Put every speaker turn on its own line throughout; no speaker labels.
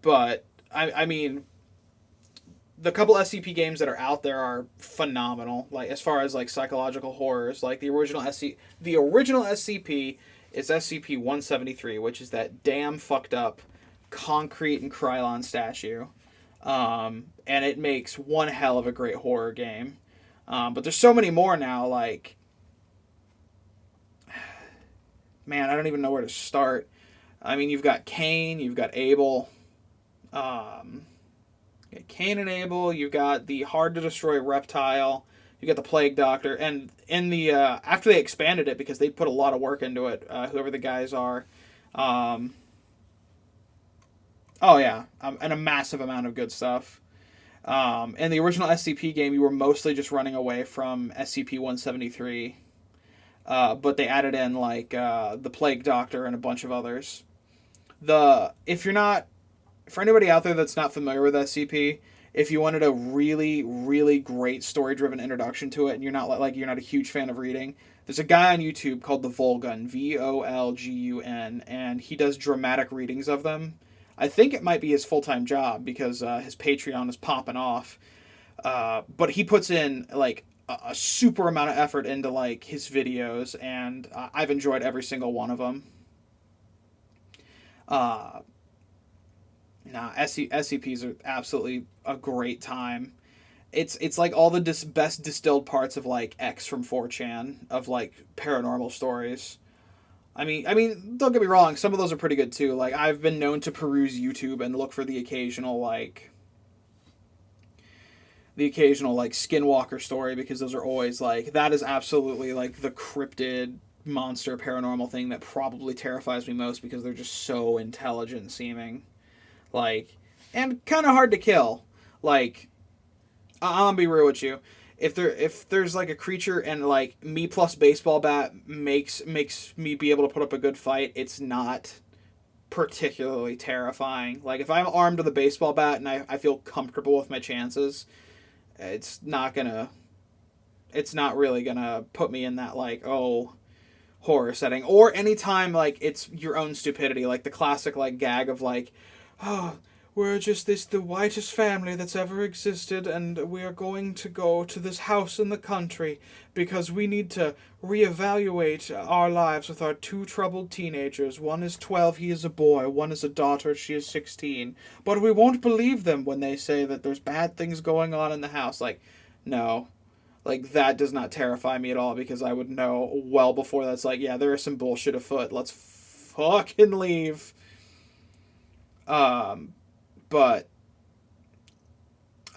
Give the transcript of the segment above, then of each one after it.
But I mean, the couple SCP games that are out there are phenomenal. Like as far as like psychological horrors, like the original SCP is SCP-173, which is that damn fucked up concrete and Krylon statue. And it makes one hell of a great horror game. But there's so many more now. Like, man, I don't even know where to start. I mean, you've got Cain, you've got Abel, um, Cain and Abel. You've got the hard to destroy reptile. You got the Plague Doctor, and in the after they expanded it because they put a lot of work into it. Whoever the guys are, um, oh yeah, and a massive amount of good stuff. In the original SCP game, you were mostly just running away from SCP-173, but they added in like the Plague Doctor and a bunch of others. The if you're not For anybody out there that's not familiar with SCP, if you wanted a really really great story driven introduction to it, and you're not a huge fan of reading, there's a guy on YouTube called the Volgun, Volgun, and he does dramatic readings of them. I think it might be his full time job because his Patreon is popping off. But he puts in like a super amount of effort into like his videos, and I've enjoyed every single one of them. Uh, SCPs are absolutely a great time. It's like all the best distilled parts of like X from 4chan of like paranormal stories. Don't get me wrong. Some of those are pretty good too. Like I've been known to peruse YouTube and look for the occasional like Skinwalker story because those are always like that is absolutely like the cryptid monster paranormal thing that probably terrifies me most because they're just so intelligent seeming, like, and kind of hard to kill. Like I'll be real with you. If there's like a creature and like me plus baseball bat makes me be able to put up a good fight, it's not particularly terrifying. Like if I'm armed with a baseball bat and I feel comfortable with my chances, it's not gonna it's not really gonna put me in that like horror setting. Or anytime like it's your own stupidity, like the classic like gag of like, oh, we're just the whitest family that's ever existed, and we are going to go to this house in the country because we need to reevaluate our lives with our two troubled teenagers. One is 12, he is a boy. One is a daughter, she is 16. But we won't believe them when they say that there's bad things going on in the house. Like, no. Like, that does not terrify me at all because I would know well before that's like, yeah, there is some bullshit afoot. Let's fucking leave. Um, but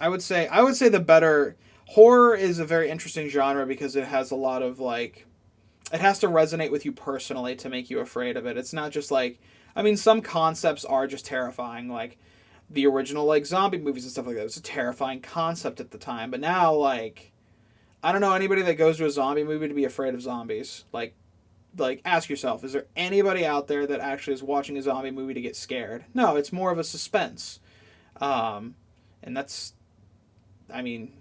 I would say the better horror is a very interesting genre because it has a lot of like it has to resonate with you personally to make you afraid of it. It's not just like some concepts are just terrifying, like the original like zombie movies and stuff like that. It was a terrifying concept at the time, but now like I don't know anybody that goes to a zombie movie to be afraid of zombies. Like ask yourself, is there anybody out there that actually is watching a zombie movie to get scared? No, it's more of a suspense. Um, and I mean,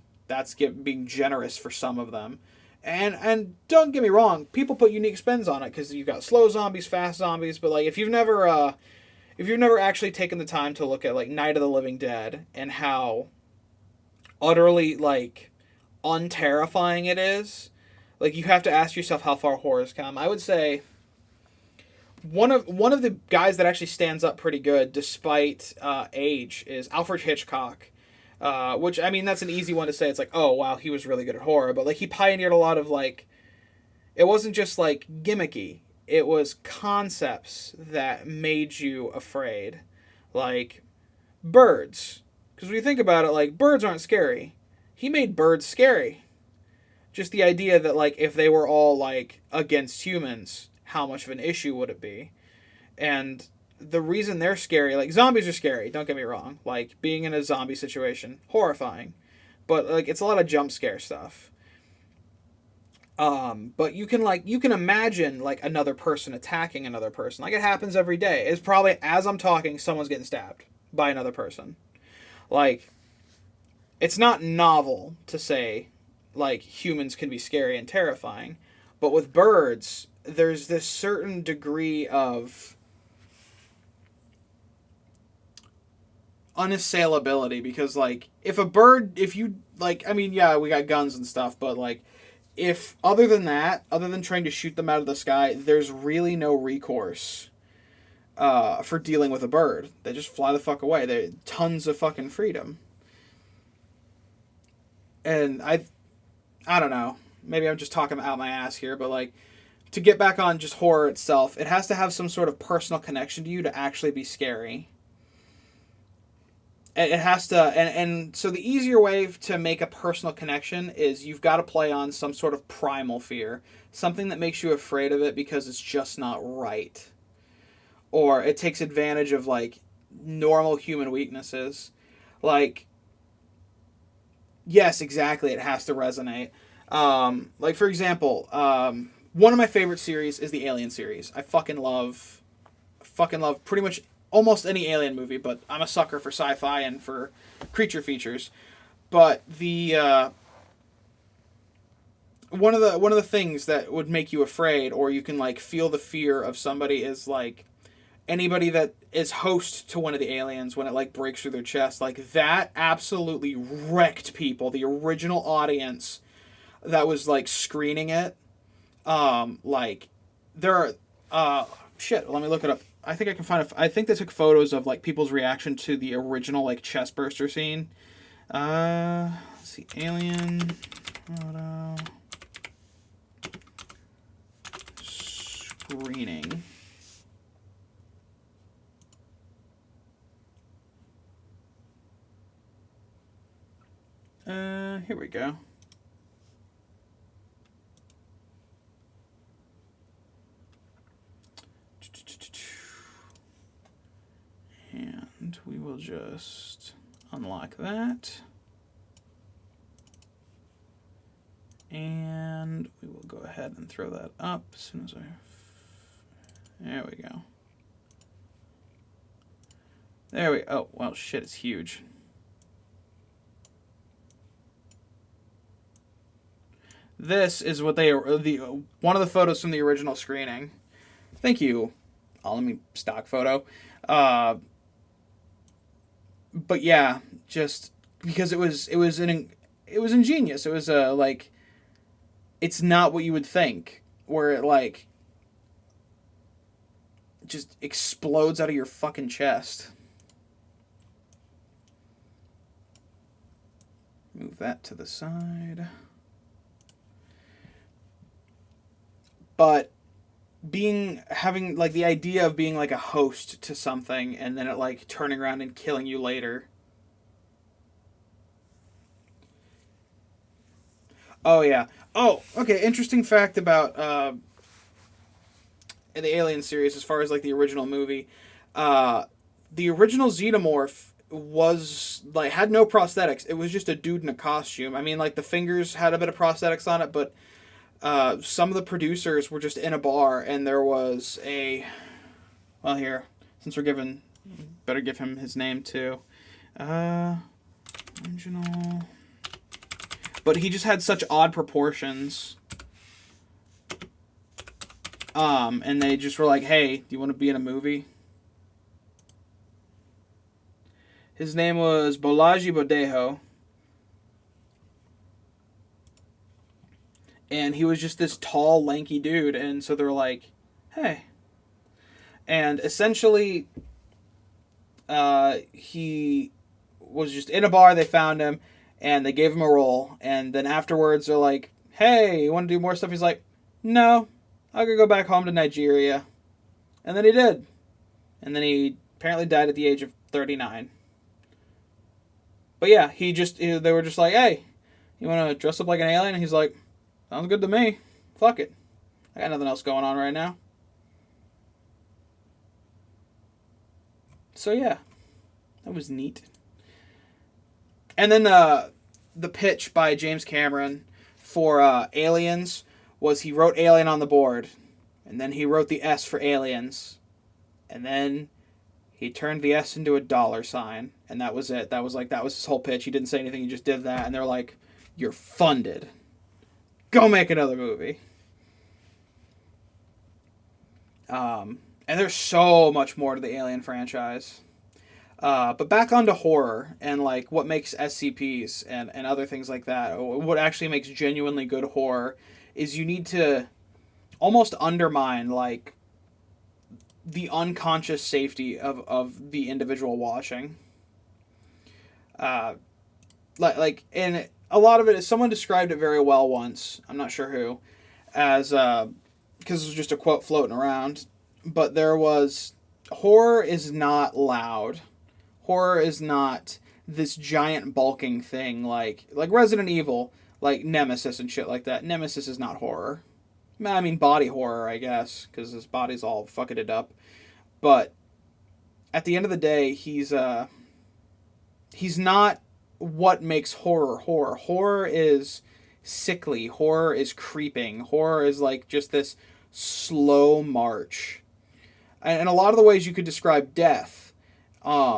being generous for some of them. And don't get me wrong, people put unique spins on it because you've got slow zombies, fast zombies. But like, if you've never actually taken the time to look at like Night of the Living Dead and how utterly like unterrifying it is, like you have to ask yourself how far horror's come. I would say one of the guys that actually stands up pretty good despite age is Alfred Hitchcock. Which that's an easy one to say. It's like, oh wow, he was really good at horror, but like he pioneered a lot of like, it wasn't just like gimmicky. It was concepts that made you afraid, like birds. Because when you think about it, like birds aren't scary. He made birds scary. Just the idea that like if they were all like against humans, how much of an issue would it be? And the reason they're scary, like zombies are scary, don't get me wrong. Like being in a zombie situation, horrifying. But like it's a lot of jump scare stuff. But you can imagine like another person attacking another person. Like it happens every day. It's probably as I'm talking, someone's getting stabbed by another person. Like it's not novel to say like humans can be scary and terrifying, but with birds, there's this certain degree of unassailability, because like if you like, I mean, yeah, we got guns and stuff, but like if other than that, other than trying to shoot them out of the sky, there's really no recourse for dealing with a bird. They just fly the fuck away. They tons of fucking freedom. And I don't know. Maybe I'm just talking out my ass here, but like, to get back on just horror itself, it has to have some sort of personal connection to you to actually be scary. It has to, and so the easier way to make a personal connection is you've got to play on some sort of primal fear, something that makes you afraid of it because it's just not right, or it takes advantage of like normal human weaknesses. Like, yes, exactly, it has to resonate. Like for example, one of my favorite series is the Alien series. I fucking love pretty much almost any Alien movie, but I'm a sucker for sci-fi and for creature features. But the one of the things that would make you afraid, or you can like feel the fear of somebody, is like anybody that is host to one of the aliens when it like breaks through their chest. Like that absolutely wrecked people. The original audience that was like screening it, like there are shit. Let me look it up. I think I can find. I think they took photos of like people's reaction to the original like chest burster scene. Let's see, Alien photo screening. Here we go. And we will just unlock that. And we will go ahead and throw that up as soon as there we go. There we oh well shit, it's huge. This is what one of the photos from the original screening. Thank you. Let me stock photo. But yeah, just because it was ingenious. It was like, it's not what you would think, where it like just explodes out of your fucking chest. Move that to the side. But having like the idea of being like a host to something and then it like turning around and killing you later. Oh yeah. Oh, okay. Interesting fact about the Alien series, as far as like the original movie, the original Xenomorph was like had no prosthetics. It was just a dude in a costume. I mean, like the fingers had a bit of prosthetics on it, but some of the producers were just in a bar, and there was well, here, since we're given, better give him his name too. Original. But he just had such odd proportions. And they just were like, hey, do you want to be in a movie? His name was Bolaji Bodejo. And he was just this tall, lanky dude. And so they're like, hey. And essentially, he was just in a bar. They found him, and they gave him a role. And then afterwards, they're like, hey, you want to do more stuff? He's like, no, I'm going to go back home to Nigeria. And then he did. And then he apparently died at the age of 39. But yeah, they were just like, hey, you want to dress up like an alien? And he's like, sounds good to me. Fuck it. I got nothing else going on right now. So yeah, that was neat. And then the pitch by James Cameron for Aliens was he wrote Alien on the board, and then he wrote the S for Aliens, and then he turned the S into a $sign, and that was it. That was his whole pitch. He didn't say anything. He just did that, and they're like, "You're funded. Go make another movie." And there's so much more to the Alien franchise. But back onto horror and like what makes SCPs and other things like that. What actually makes genuinely good horror is you need to almost undermine like the unconscious safety of the individual watching. Uh, and a lot of it is someone described it very well once. I'm not sure who, as because it was just a quote floating around, but there was horror is not loud. Horror is not this giant bulking thing like Resident Evil, like Nemesis and shit like that. Nemesis is not horror. I mean body horror, I guess, because his body's all fucking it up. But at the end of the day, he's not what makes horror horror. Horror is sickly. Horror is creeping. Horror is like just this slow march. And a lot of the ways you could describe death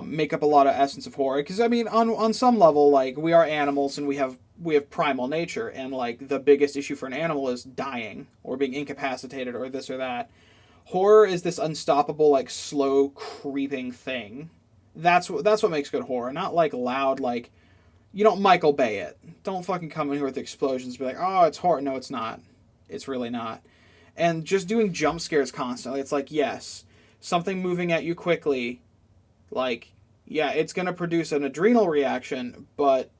make up a lot of essence of horror. Because I mean, on some level, like we are animals and we have primal nature, and like the biggest issue for an animal is dying or being incapacitated or this or that. Horror is this unstoppable, like slow creeping thing. That's what makes good horror. Not like loud, like you don't Michael Bay it. Don't fucking come in here with explosions. And be like, oh, it's horror. No, it's not. It's really not. And just doing jump scares constantly. It's like yes, something moving at you quickly. Like yeah, it's gonna produce an adrenal reaction, but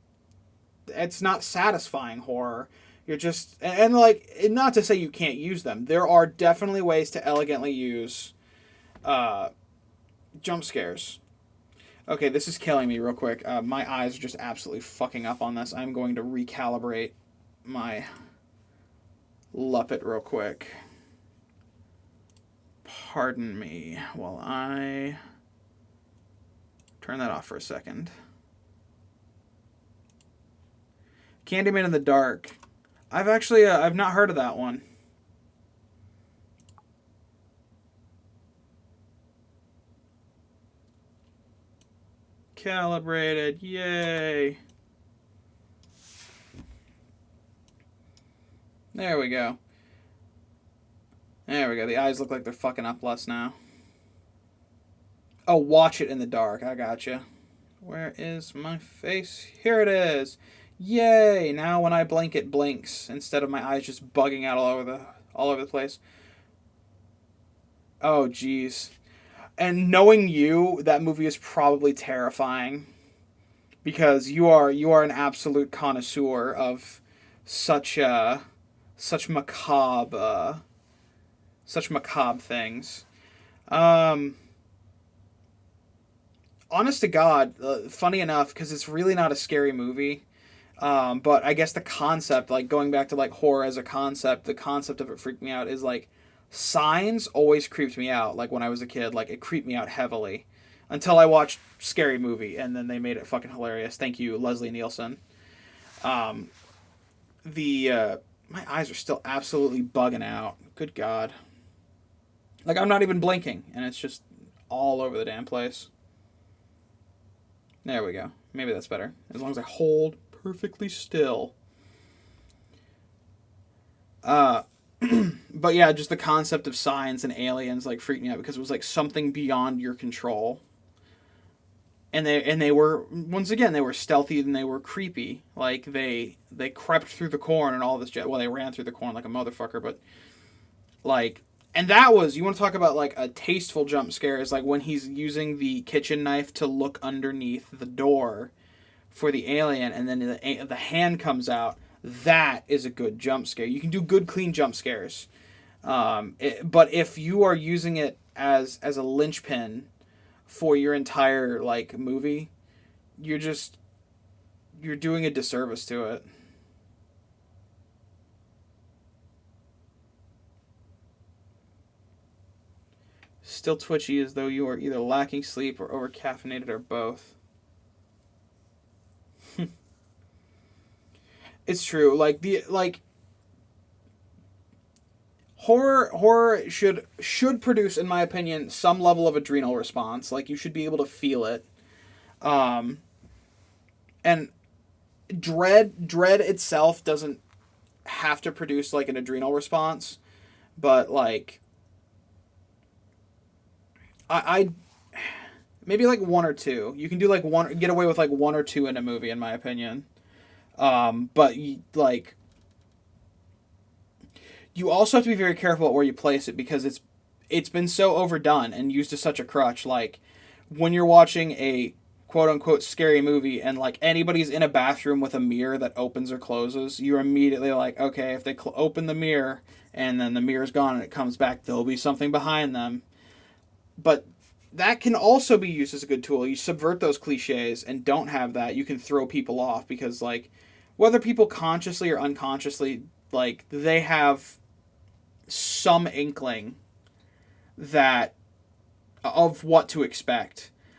it's not satisfying horror. You're just and like not to say you can't use them. There are definitely ways to elegantly use uh, jump scares. Okay, this is killing me real quick. My eyes are just absolutely fucking up on this. I'm going to recalibrate my Luppet real quick. Pardon me while I turn that off for a second. Candyman in the Dark. I've not heard of that one. Calibrated, yay. There we go. There we go. The eyes look like they're fucking up less now. Oh, Watch It in the Dark. I gotcha. Where is my face? Here it is. Yay! Now when I blink, it blinks instead of my eyes just bugging out all over the place. Oh, jeez. And knowing you, that movie is probably terrifying because you are an absolute connoisseur of such such macabre such macabre things. Um, Honest to God, funny enough, because it's really not a scary movie. But I guess the concept, like going back to like horror as a concept, the concept of it freaked me out is like Signs always creeped me out. Like when I was a kid, like it creeped me out heavily until I watched Scary Movie, and then they made it fucking hilarious. Thank you, Leslie Nielsen. Um, the My eyes are still absolutely bugging out. Good God, like I'm not even blinking, and it's just all over the damn place. There we go. Maybe that's better. As long as I hold perfectly still. Uh, but yeah, just the concept of signs and aliens like freaked me out because it was like something beyond your control. And they were once again they were stealthy and they were creepy. Like they crept through the corn and all this jet. Well, they ran through the corn like a motherfucker, but like and that was you want to talk about like a tasteful jump scare is like when he's using the kitchen knife to look underneath the door for the alien, and then the hand comes out. That is a good jump scare. You can do good, clean jump scares, but if you are using it as a linchpin for your entire like movie, you're doing a disservice to it. Still twitchy as though you are either lacking sleep or over caffeinated or both. It's true. Like the like horror should produce, in my opinion, some level of adrenal response. Like you should be able to feel it. Um, and dread itself doesn't have to produce like an adrenal response, but like I maybe like one or two. You can do like one, get away with like one or two in a movie, in my opinion. But like, you also have to be very careful at where you place it because it's been so overdone and used as such a crutch. Like when you're watching a quote unquote scary movie and like anybody's in a bathroom with a mirror that opens or closes, you're immediately like, okay, if they open the mirror and then the mirror's gone and it comes back, there'll be something behind them. But that can also be used as a good tool. You subvert those cliches and don't have that, you can throw people off because like whether people consciously or unconsciously, like they have some inkling that of what to expect.